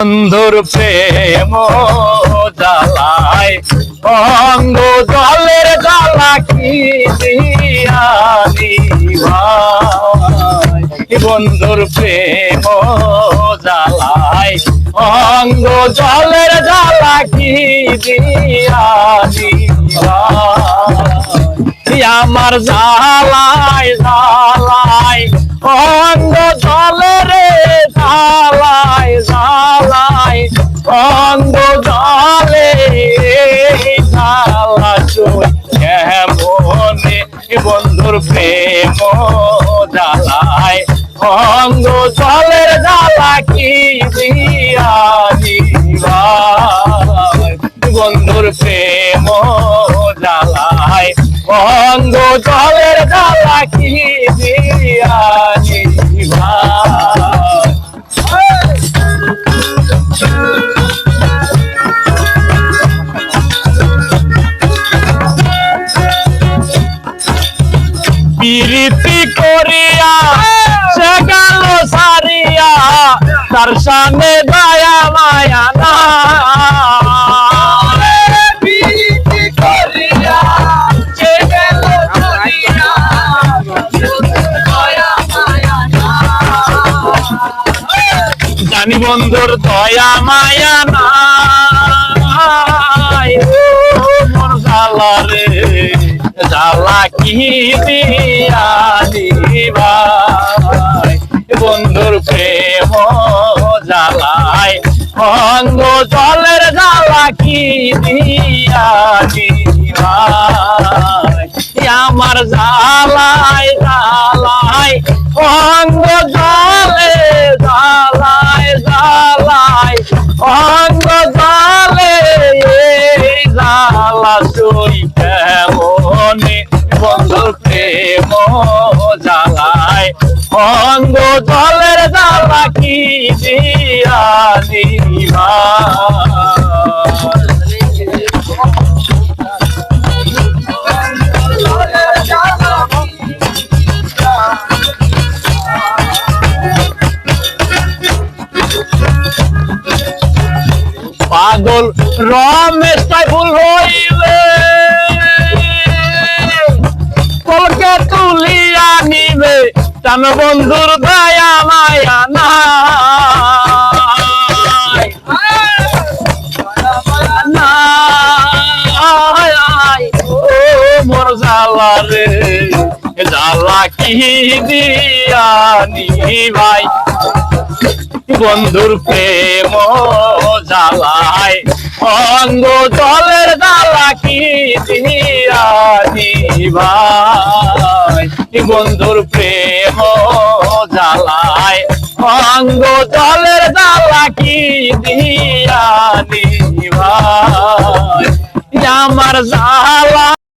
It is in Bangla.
বন্ধুর প্রেম জ্বালায় অঙ্গ জলের জ্বালা কি দিয়ানি ভাই। বন্ধুর প্রেম জ্বালায় অঙ্গ জলের জ্বালা কি দিয়ানি ভাই। আমার জ্বালায় জ্বালায় অঙ্গ জলের জ্বালায় জ্বালায় অঙ্গ জলে জ্বালা কেমনে বন্ধুর প্রেম জ্বালায় অঙ্গ জলের জ্বালা কি দিয়ানি ভাই। বন্ধুর প্রেম জ্বালায় অঙ্গ জলের জ্বালা কি দিয়ানি ভাই। প্রীতি করিয়া সে গেল সারিয়া তার সামনে দয়া মায়া না। প্রীতি করিয়া সে গেল সারিয়া দয়া মায়া না। জানি বন্ধুর দয়া মায়া নাই মোর জ্বালা রে জ্বালা কি দিয়ানি ভাই। বন্ধুর প্রেম জ্বালায় অঙ্গ জলের জ্বালা কি দিয়ানি ভাই। আমার জ্বালায় জ্বালায় অঙ্গ জলে জ্বালায় জ্বালায় অঙ্গ জলে জ্বালা তুই কেমনে বন্ধুর প্রেম জ্বালায় অঙ্গ জলের জ্বালা কি দিয়ানি পাগল রমেশ তাই ভুল হইলে কলকে তুলিয়া নিবে তাম বন্ধুর দয়া মায়া নাই। ও মোর জ্বালা রে জ্বালা কি দিয়ানি ভাই। বন্ধুর প্রেম জ্বালায় অঙ্গ জলের জ্বালা কি দিয়ানি ভাই। বন্ধুর প্রেম জ্বালায় অঙ্গ জলের জ্বালা কি দিয়ানি ভাই। আমার জ্বালা